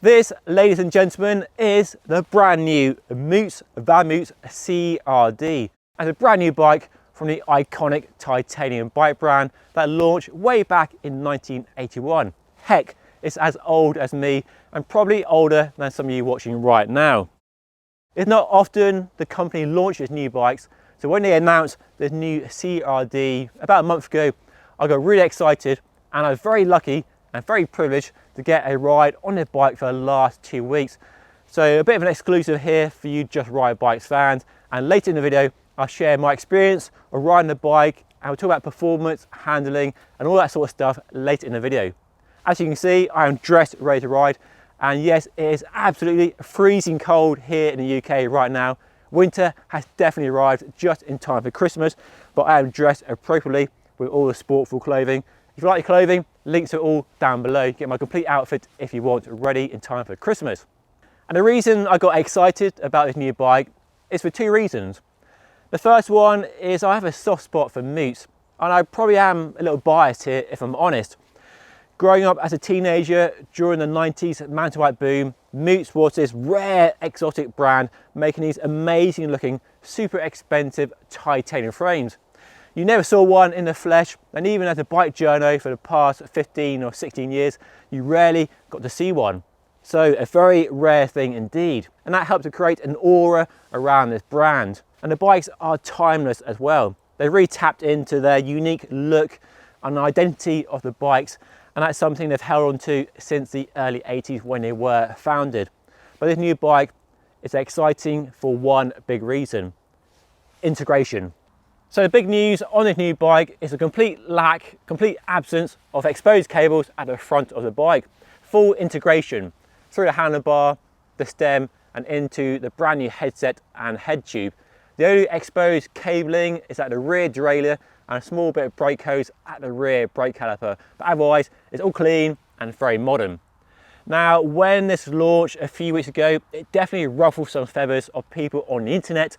This, ladies and gentlemen, is the brand new Moots Vamoots CRD. And a brand new bike from the iconic titanium bike brand that launched way back in 1981. Heck, it's as old as me and probably older than some of you watching right now. It's not often the company launches new bikes, so when they announced the new CRD about a month ago, I got really excited and I was very lucky and very privileged to get a ride on the bike for the last 2 weeks. So a bit of an exclusive here for you Just Ride Bikes fans, and later in the video I'll share my experience of riding the bike and we'll talk about performance, handling and all that sort of stuff later in the video. As you can see, I am dressed ready to ride, and yes, it is absolutely freezing cold here in the UK right now. Winter has definitely arrived just in time for Christmas, but I am dressed appropriately with all the Sportful clothing. If you like the clothing, links are all down below. Get my complete outfit if you want, ready in time for Christmas. And the reason I got excited about this new bike is for 2 reasons. The first one is I have a soft spot for Moots, and I probably am a little biased here if I'm honest. Growing up as a teenager during the 90s mountain bike boom, Moots was this rare exotic brand making these amazing looking, super expensive titanium frames. You never saw one in the flesh, and even as a bike journo for the past 15 or 16 years, you rarely got to see one. So a very rare thing indeed. And that helped to create an aura around this brand. And the bikes are timeless as well. They really tapped into their unique look and identity of the bikes, and that's something they've held on to since the early 80s when they were founded. But this new bike is exciting for one big reason: integration. So the big news on this new bike is a complete absence of exposed cables at the front of the bike. Full integration through the handlebar, the stem, and into the brand new headset and head tube. The only exposed cabling is at the rear derailleur and a small bit of brake hose at the rear brake caliper, but otherwise it's all clean and very modern. Now, when this launched a few weeks ago, it definitely ruffled some feathers of people on the internet,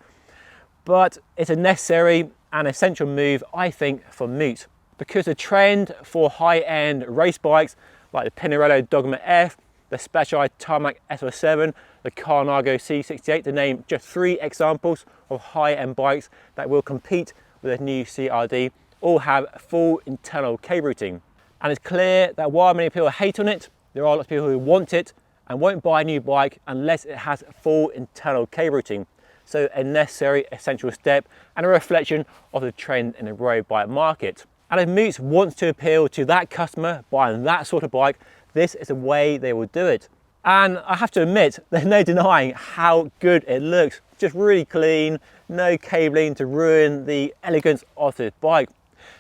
but it's a necessary and essential move, I think, for Moots, because the trend for high-end race bikes like the Pinarello Dogma F, the Specialized Tarmac SO7, the Colnago C68, to name just 3 examples of high-end bikes that will compete with a new CRD, all have full internal cable routing. And it's clear that while many people hate on it, there are lots of people who want it and won't buy a new bike unless it has full internal cable routing. So a necessary, essential step and a reflection of the trend in the road bike market. And if Moots wants to appeal to that customer buying that sort of bike, this is a way they will do it. And I have to admit, there's no denying how good it looks. Just really clean, no cabling to ruin the elegance of this bike.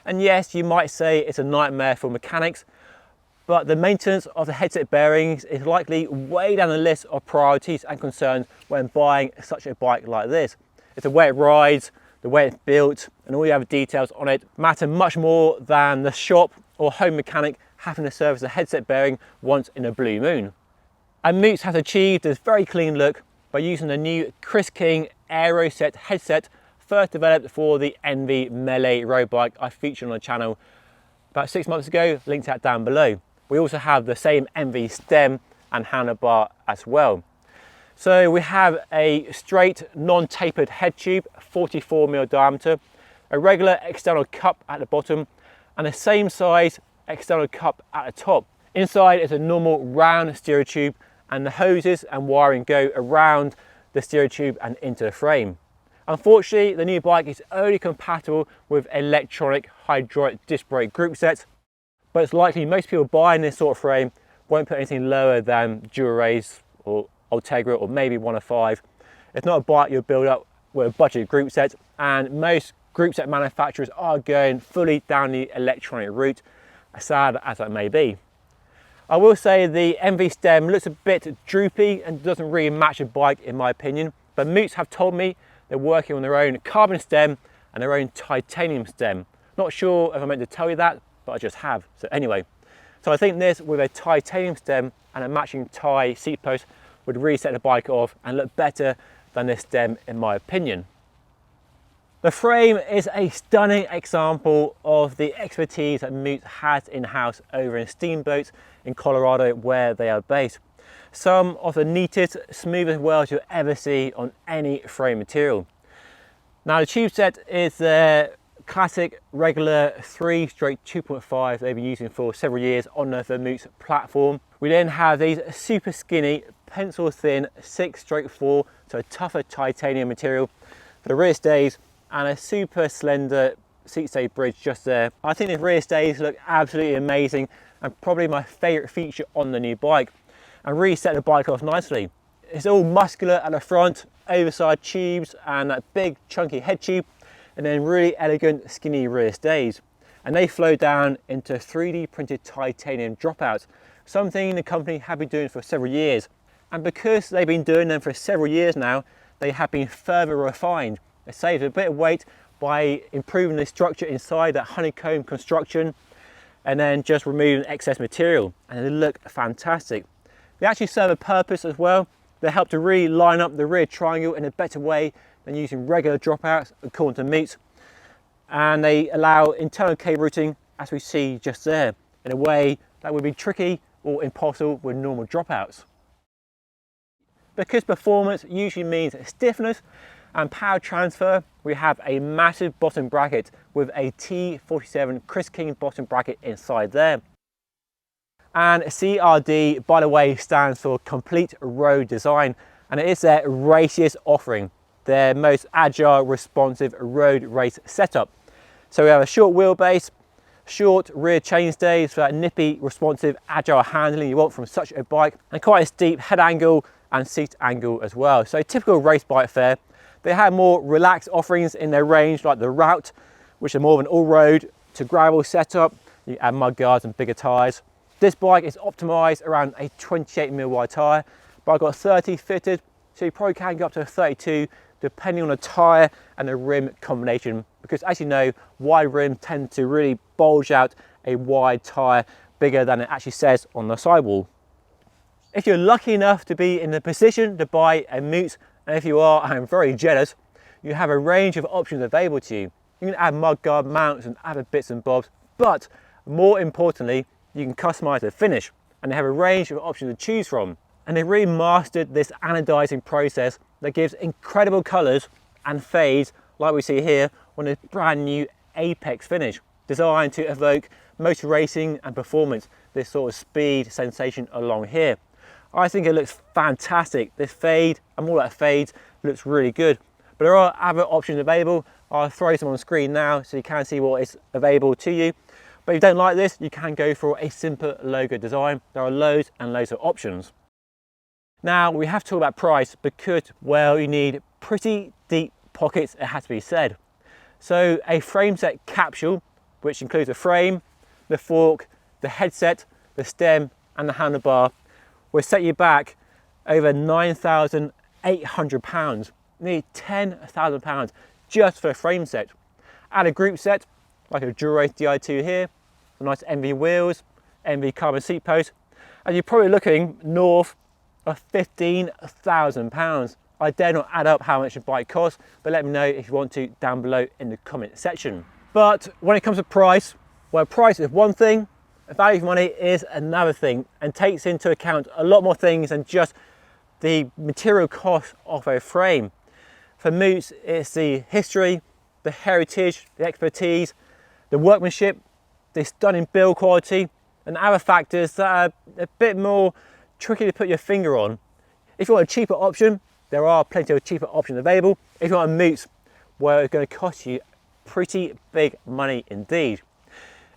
And yes, you might say it's a nightmare for mechanics, but the maintenance of the headset bearings is likely way down the list of priorities and concerns when buying such a bike like this. It's the way it rides, the way it's built, and all the other details on it matter much more than the shop or home mechanic having to service a headset bearing once in a blue moon. And Moots has achieved this very clean look by using the new Chris King Aeroset headset, first developed for the Envy Melee road bike I featured on the channel about 6 months ago, linked out down below. We also have the same Envy stem and handlebar as well. So we have a straight, non-tapered head tube, 44mm diameter, a regular external cup at the bottom, and the same size external cup at the top. Inside is a normal round stereo tube, and the hoses and wiring go around the stereo tube and into the frame. Unfortunately, the new bike is only compatible with electronic hydraulic disc brake group sets, but it's likely most people buying this sort of frame won't put anything lower than Dura-Race or Ultegra or maybe 105. It's not a bike you'll build up with a budget group set, and most group set manufacturers are going fully down the electronic route, as sad as that may be. I will say the Envy stem looks a bit droopy and doesn't really match a bike in my opinion, but Moots have told me they're working on their own carbon stem and their own titanium stem. Not sure if I meant to tell you that, but I just have. So anyway, so I think this with a titanium stem and a matching tie seat post would really set the bike off and look better than this stem in my opinion. The frame is a stunning example of the expertise that Moots has in-house over in Steamboat in Colorado, where they are based. some of the neatest, smoothest wheels you'll ever see on any frame material. Now the tube set is the classic regular 3/2.5 they've been using for several years on the Vamoots platform. We then have these super skinny, pencil thin 6/4, so a tougher titanium material for the rear stays, and a super slender seat stay bridge just there. I think the rear stays look absolutely amazing and probably my favourite feature on the new bike, and really set the bike off nicely. It's all muscular at the front, oversized tubes and that big chunky head tube, and then really elegant skinny rear stays. And they flow down into 3D printed titanium dropouts, something the company have been doing for several years. And because they've been doing them for several years now, they have been further refined. They saved a bit of weight by improving the structure inside that honeycomb construction, and then just removing excess material, and they look fantastic. They actually serve a purpose as well. They help to really line up the rear triangle in a better way than using regular dropouts according to Moots, and they allow internal cable routing, as we see just there, in a way that would be tricky or impossible with normal dropouts. Because performance usually means stiffness and power transfer, we have a massive bottom bracket with a T47 Chris King bottom bracket inside there. And CRD, by the way, stands for Complete Road Design, and it is their raciest offering, their most agile, responsive road race setup. So we have a short wheelbase, short rear chainstays for that nippy, responsive, agile handling you want from such a bike, and quite a steep head angle and seat angle as well. So typical race bike fare. They have more relaxed offerings in their range, like the Route, which are more of an all-road to gravel setup. You add mud guards and bigger tyres. This bike is optimised around a 28mm wide tyre, but I've got 30 fitted, so you probably can go up to a 32 depending on the tyre and the rim combination, because as you know, wide rims tend to really bulge out a wide tyre bigger than it actually says on the sidewall. If you're lucky enough to be in the position to buy a Moots, and if you are, I'm very jealous, you have a range of options available to you. You can add mudguard mounts and other bits and bobs, but more importantly, you can customize the finish, and they have a range of options to choose from. And they've really mastered this anodizing process that gives incredible colors and fades, like we see here on this brand new Apex finish, designed to evoke motor racing and performance, this sort of speed sensation along here. I think it looks fantastic. This fade, and all that fades, looks really good. But there are other options available. I'll throw some on screen now so you can see what is available to you. But if you don't like this, you can go for a simple logo design. There are loads and loads of options. Now we have to talk about price because, well, you need pretty deep pockets, it has to be said. So a frame set capsule, which includes the frame, the fork, the headset, the stem and the handlebar, will set you back over £9,800, nearly £10,000 just for a frame set. Add a group set, like a Dual Race Di2 here, some nice MV wheels, MV carbon seat post, and you're probably looking north of £15,000. I dare not add up how much a bike costs, but let me know if you want to down below in the comment section. But when it comes to price, well, price is one thing, value for money is another thing, and takes into account a lot more things than just the material cost of a frame. For Moots, it's the history, the heritage, the expertise, the workmanship, the stunning build quality, and other factors that are a bit more tricky to put your finger on. If you want a cheaper option, there are plenty of cheaper options available. If you want a Moots, well, it's going to cost you pretty big money indeed.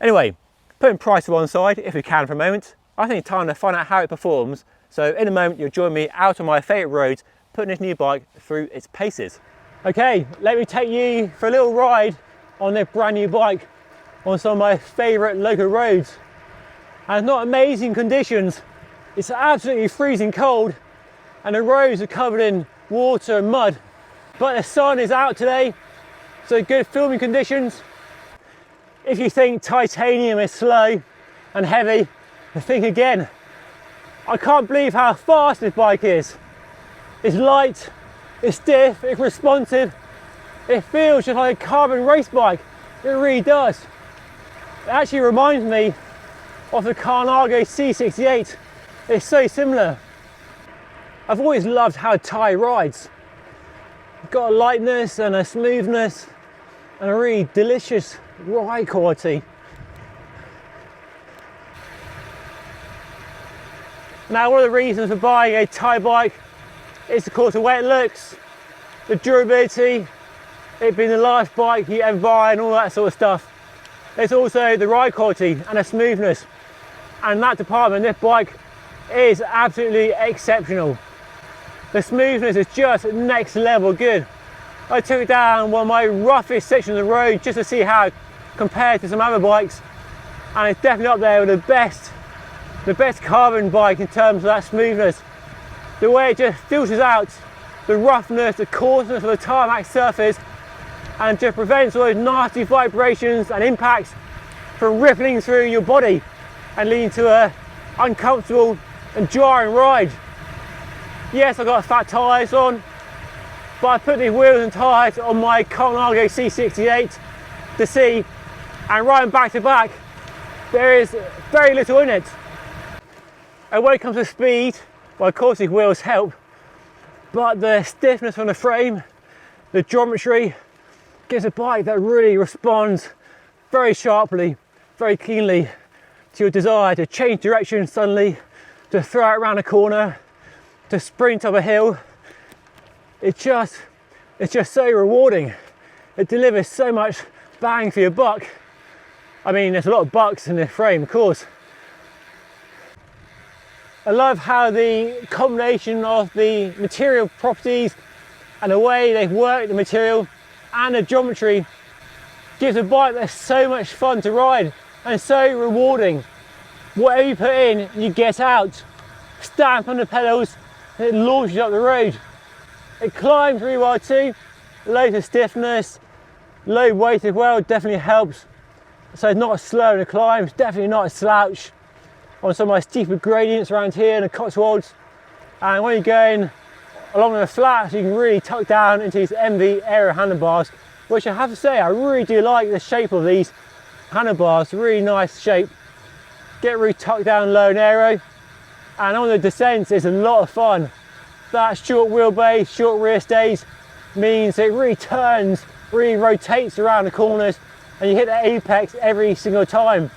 Anyway, putting price to one side, if we can for a moment, I think it's time to find out how it performs. So in a moment, you'll join me out on my favourite roads, putting this new bike through its paces. Okay, let me take you for a little ride on this brand new bike on some of my favourite local roads. And it's not amazing conditions, it's absolutely freezing cold and the roads are covered in water and mud, but the sun is out today, so good filming conditions. If you think titanium is slow and heavy, think again. I can't believe how fast this bike is. It's light, it's stiff, it's responsive. It feels just like a carbon race bike. It really does. It actually reminds me of the Colnago C68. It's so similar. I've always loved how Thai rides. It's got a lightness and a smoothness and a really delicious ride quality. Now, one of the reasons for buying a Thai bike is of course the way it looks, the durability, it being the last bike you ever buy and all that sort of stuff. There's also the ride quality and the smoothness, and in that department this bike is absolutely exceptional. The smoothness is just next level good. I took it down one of my roughest sections of the road just to see how it compared to some other bikes, and it's definitely up there with the best carbon bike in terms of that smoothness. The way it just filters out the roughness, the coarseness of the tarmac surface, and just prevents all those nasty vibrations and impacts from rippling through your body and leading to a uncomfortable and jarring ride. Yes, I've got fat tyres on, but I put these wheels and tyres on my Colnago C68 to see, and riding back to back, there is very little in it. And when it comes to speed, well, of course these wheels help, but the stiffness from the frame, the geometry, gives a bike that really responds very sharply, very keenly to your desire to change direction suddenly, to throw it around a corner, to sprint up a hill. It's just so rewarding. It delivers so much bang for your buck. I mean, there's a lot of bucks in this frame, of course. I love how the combination of the material properties and the way they've worked the material and the geometry gives a bike that's so much fun to ride and so rewarding. Whatever you put in, you get out. Stamp on the pedals, and it launches up the road. It climbs really well too. Loads of stiffness, low weight as well, definitely helps. So it's not slow in the climbs, definitely not a slouch on some of my steeper gradients around here in the Cotswolds. And when you're going along the flats, you can really tuck down into these MV aero handlebars, which I have to say, I really do like the shape of these handlebars, really nice shape. Get really tucked down low and aero, and on the descents it's a lot of fun. That short wheelbase, short rear stays means it really turns, really rotates around the corners, and you hit the apex every single time.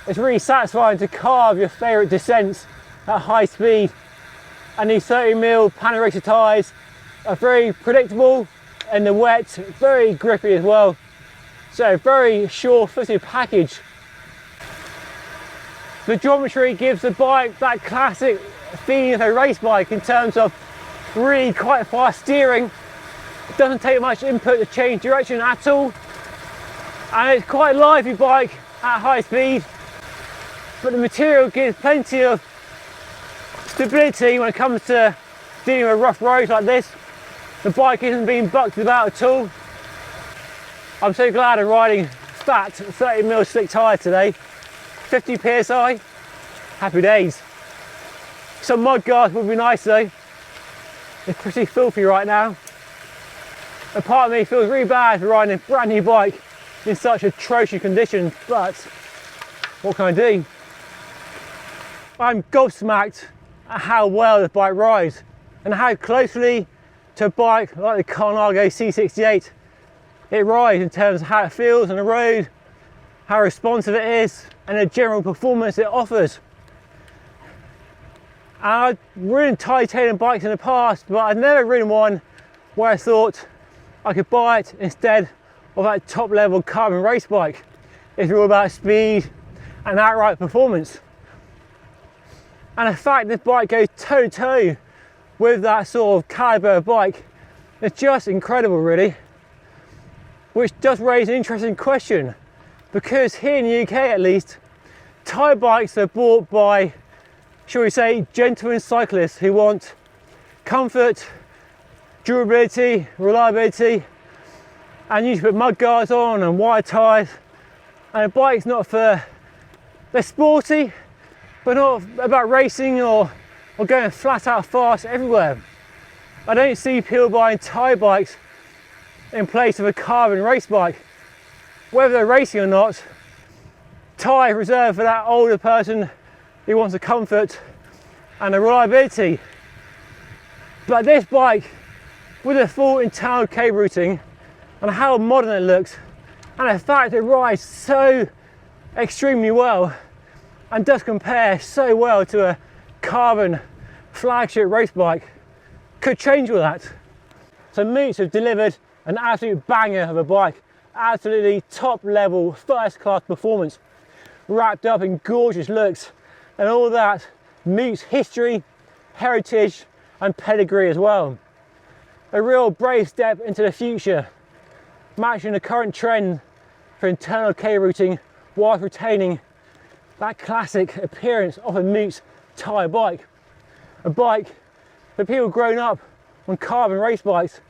It's really satisfying to carve your favourite descents at high speed. And these 30mm panel racer tyres are very predictable in the wet, very grippy as well. So very sure-footed package. The geometry gives the bike that classic feeling of a race bike in terms of really quite fast steering. It doesn't take much input to change direction at all. And it's quite a lively bike at high speed. But the material gives plenty of stability when it comes to dealing with rough roads like this. The bike isn't being bucked about at all. I'm so glad I'm riding fat 30mm slick tyre today. 50 psi, happy days. Some mud guards would be nice though. It's pretty filthy right now. A part of me feels really bad for riding a brand new bike in such atrocious conditions, but what can I do? I'm gobsmacked at how well the bike rides and how closely to a bike like the Colnago C68 it rides in terms of how it feels on the road, how responsive it is, and the general performance it offers. And I've ridden titanium bikes in the past, but I've never ridden one where I thought I could buy it instead of that top level carbon race bike. It's all about speed and outright performance. And the fact this bike goes toe to toe with that sort of caliber of bike is just incredible really. Which does raise an interesting question, because here in the UK at least, Thai bikes are bought by, shall we say, gentlemen cyclists who want comfort, durability, reliability, and you put mud guards on and wide tyres, and a bike's not for, they're sporty, but not about racing or going flat out fast everywhere. I don't see people buying Thai bikes in place of a carbon race bike. Whether they're racing or not, Thai is reserved for that older person who wants the comfort and the reliability. But this bike, with the full internal cable routing and how modern it looks, and the fact it rides so extremely well and does compare so well to a carbon flagship race bike, could change all that. So Moots have delivered an absolute banger of a bike, absolutely top level, first class performance, wrapped up in gorgeous looks, and all that Moots history, heritage and pedigree as well. A real brave step into the future, matching the current trend for internal cable routing whilst retaining that classic appearance of a Moots tyre bike. A bike for people grown up on carbon race bikes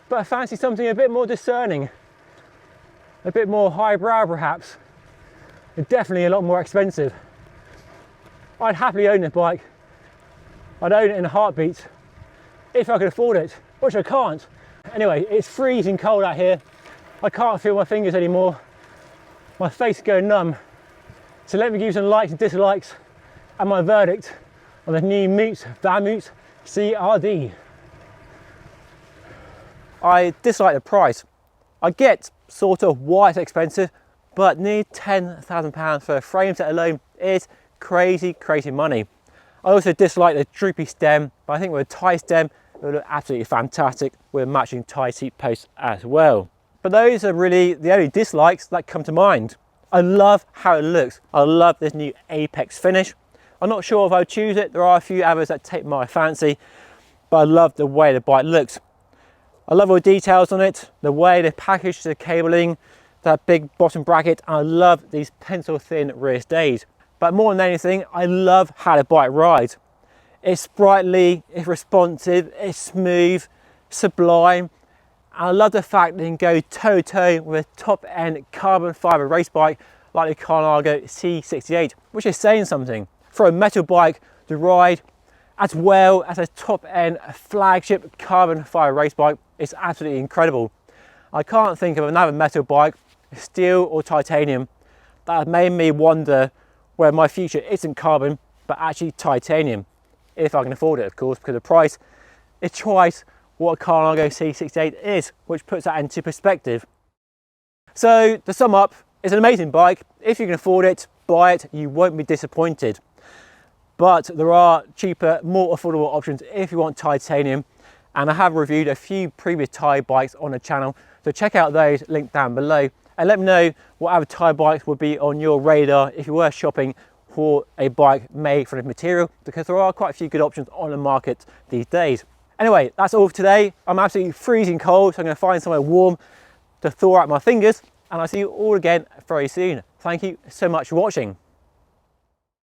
but fancy something a bit more discerning, a bit more highbrow perhaps, and definitely a lot more expensive. I'd happily own this bike. I'd own it in a heartbeat if I could afford it, which I can't. Anyway, it's freezing cold out here. I can't feel my fingers anymore. My face is going numb. So let me give you some likes and dislikes and my verdict on the new Moots Vamoots CRD. I dislike the price. I get sort of why it's expensive, but nearly £10,000 for a frame set alone is crazy, crazy money. I also dislike the droopy stem, but I think with a tie stem, it would look absolutely fantastic with matching tie seat posts as well. But those are really the only dislikes that come to mind. I love how it looks. I love this new Apex finish. I'm not sure if I would choose it. There are a few others that take my fancy, but I love the way the bike looks. I love all the details on it, the way they package the cabling, that big bottom bracket, and I love these pencil thin rear stays. But more than anything, I love how the bike rides. It's sprightly, it's responsive, it's smooth, sublime. And I love the fact that you can go toe to toe with a top end carbon fibre race bike like the Colnago C68, which is saying something. For a metal bike to ride as well as a top end flagship carbon fibre race bike, it's absolutely incredible. I can't think of another metal bike, steel or titanium, that has made me wonder where my future isn't carbon but actually titanium, if I can afford it of course, because the price is twice what a Colnago C68 is, which puts that into perspective. So to sum up, it's an amazing bike. If you can afford it, buy it, you won't be disappointed. But there are cheaper, more affordable options if you want titanium, and I have reviewed a few previous tyre bikes on the channel, so check out those linked down below and let me know what other tyre bikes would be on your radar if you were shopping for a bike made from this material, because there are quite a few good options on the market these days. Anyway, that's all for today. I'm absolutely freezing cold, so I'm going to find somewhere warm to thaw out my fingers, and I'll see you all again very soon. Thank you so much for watching.